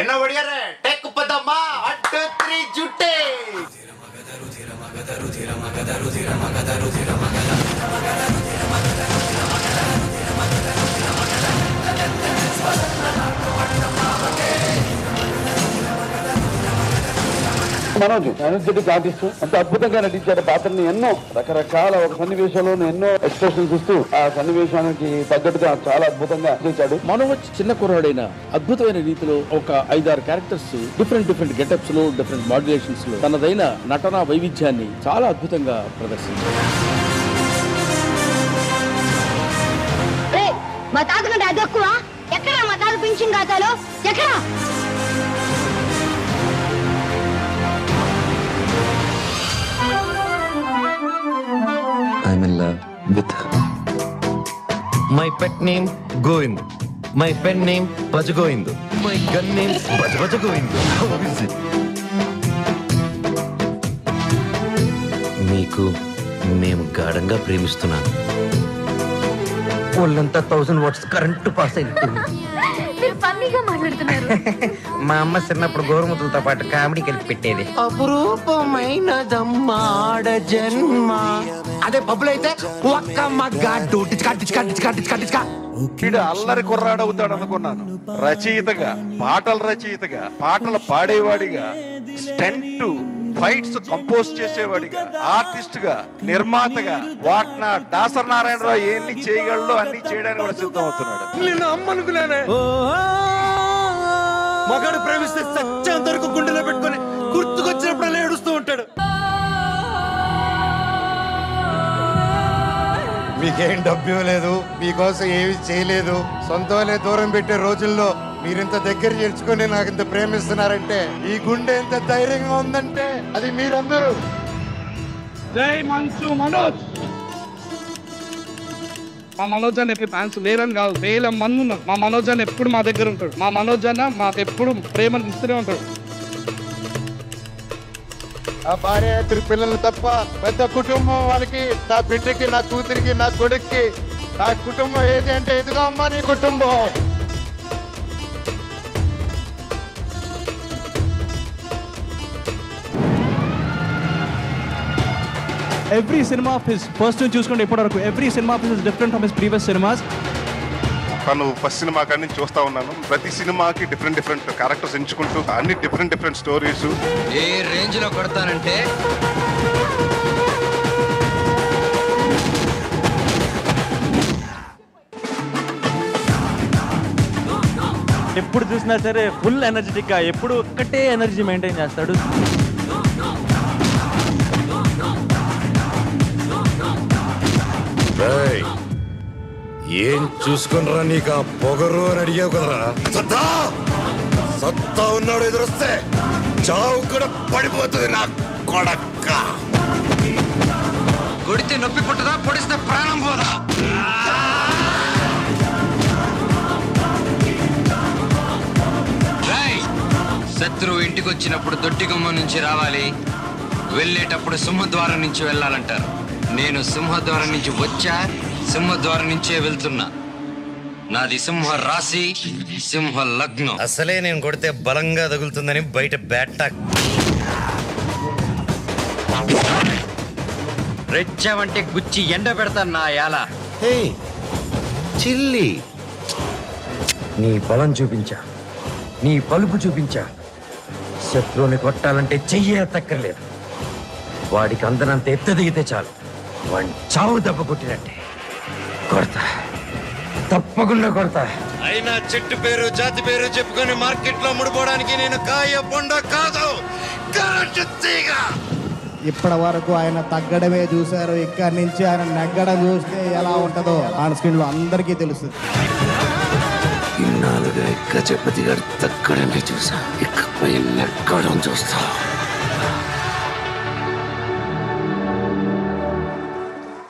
என்ன ஒடியாரு take பதம்மா 1 2 3 ஜுட்டே Manoj energetic artist అంత అద్భుతంగా నటించారు పాత్రని. ఎన్నో రకరకాల ఒక సన్నివేశంలో ఎన్నో ఎక్స్ప్రెషన్స్ ఇస్తూ ఆ సన్నివేశానికి తగ్గట్టుగా చాలా అద్భుతంగా చేశాడు. మనోజ్ చిన్న కుర్రాడైన అద్భుతమైన రీతిలో ఒక 5-6 క్యారెక్టర్స్ డిఫరెంట్ గెటప్స్ లో డిఫరెంట్ మాడ్యులేషన్స్ లో తనదైన నటనా వైవిధ్యాన్ని చాలా అద్భుతంగా ప్రదర్శించారు. మా తాత కంటే అది ఎక్కువ ఎక్కడ మా తాత పెన్షన్ ఖాతాలో ఎక్కడ I'm in love with her. My pet name Govind. My pen name Bajagovind. My gun name Bajagovind. How is it? మీకు మేము గాఢంగా ప్రేమిస్తున్నాను. వాళ్ళంతా 1000 వాట్స్ కరెంటు పాస్ అయినట్టుంది. మా అమ్మ చిన్నప్పుడు గోరుముతులతో పాటు కామెడీ కలిపి పెట్టేది. అపురూపమైనదమ్మాడ జన్మ. అదే పబ్బులు అయితే ఒక్క మగ్గాడు వీడు అల్లరి కుర్రాడవుతాడు అనుకున్నాను. రచయితగా, పాటల రచయితగా, పాటలు పాడేవాడిగా, స్టంట్ ఫైట్స్ కంపోజ్ చేసేవాడిగా, ఆర్టిస్ట్ గా, నిర్మాతగా, వాటిన దాసరి నారాయణరావు ఎన్ని చేయగలడో అన్ని చేయడానికి కూడా సిద్ధం అవుతున్నాడు. నేను అమ్మనుకున్నానే మగాడు ప్రేమిస్తే సత్యంత వరకు గుండెలో పెట్టుకొని గుర్తుకొచ్చినప్పుడు ఏడుస్తూ ఉంటాడు. మీకేం డబ్బు ఇవ్వలేదు, మీకోసం ఏమి చేయలేదు, సొంతమనే దూరం పెట్టే రోజుల్లో మీరింత దగ్గర చేర్చుకొని నాకు ఇంత ప్రేమిస్తున్నారంటే, ఈ గుండె ఎంత ధైర్యంగా ఉందంటే అది మీరందరూ. జై మంచు మనోజ్. మా మనోజ్ అన్న ఫ్యాన్స్ లేరని కాదు, వేల మంది ఉన్నారు. మా మనోజ్ అన్న ఎప్పుడు మా దగ్గర ఉంటాడు. మా మనోజ్ అన్న మాకు ఎప్పుడు ప్రేమను ఇస్తూనే ఉంటాడు. ఆ భార్య 3 పిల్లలు తప్ప పెద్ద కుటుంబం వాళ్ళకి, నా బిడ్డకి, నా కూతురికి, నా కొడుక్కి, నా కుటుంబం ఏది అంటే ఇదిగో అమ్మా నీ కుటుంబం. Every cinema of his first one చూసుకుంటే ఇప్పటి వరకు every cinema of his is different from his previous cinemas. తను ఫస్ట్ సినిమా కానీ నేను చూస్తా ఉన్నాను. ప్రతి సినిమాకి డిఫరెంట్ క్యారెక్టర్స్ ఎంచుకుంటూ అన్ని డిఫరెంట్ స్టోరీస్. ఏ రేంజ్ లో కొడతానంటే ఎప్పుడు చూసినా సరే ఫుల్ ఎనర్జెటిక్ గా, ఎప్పుడు ఒక్కటే ఎనర్జీ మెయింటైన్ చేస్తాడు. ఏం చూసుకునరా నీకు ఆ పొగరు అని అడిగావు కదరా. సత్తా ఉన్నాడు ఎదురొస్తే చావు కూడా పడిపోతుంది నా కొడక్క. కొడితే నొప్పి పుట్టదా, పొడిస్తే ప్రాణం పోదా. శత్రువు ఇంటికి వచ్చినప్పుడు దొడ్డిగుమ్మ నుంచి రావాలి, వెళ్ళేటప్పుడు సింహద్వారం నుంచి వెళ్ళాలంటారు. నేను సింహద్వారం నుంచి వచ్చా, సింహద్వారం నుంచే వెళ్తున్నా. నాది సింహ రాశి, సింహ లగ్నం. అసలే నేను కొడితే బలంగా తగులుతుందని బయట బ్యాట్ రెచ్చావంటే గుచ్చి ఎండ పెడతాను నా యాల. చిల్లి నీ బలం చూపించా, నీ పలుపు చూపించా. శత్రువుని కొట్టాలంటే చెయ్యే తక్కర్లేదు. వాడికి అందనంత ఎత్తు దిగితే చాలు, వాడిని చావు దెబ్బ కొట్టినట్టే కొడతా, తప్పకుండా కొడతా. అయినా చెట్టు పేరు జాతి పేరు చెప్పుకొని మార్కెట్ లో ముడిపోవడానికి నేను కాయ బొండ కాదు, కరెంటు తీగ. ఇప్పటి వరకు ఆయన తగ్గడమే చూశారు, ఇక్కడి నుంచి ఆయన నెగ్గడం చూస్తే ఎలా ఉంటుందో ఆన్ స్క్రీన్ లో అందరికీ తెలుస్తుంది. ఇన్నాళ్ళుగా గజపతి గారు తగ్గడమే చూసా, ఇకపై నెగ్గడం చూస్తా.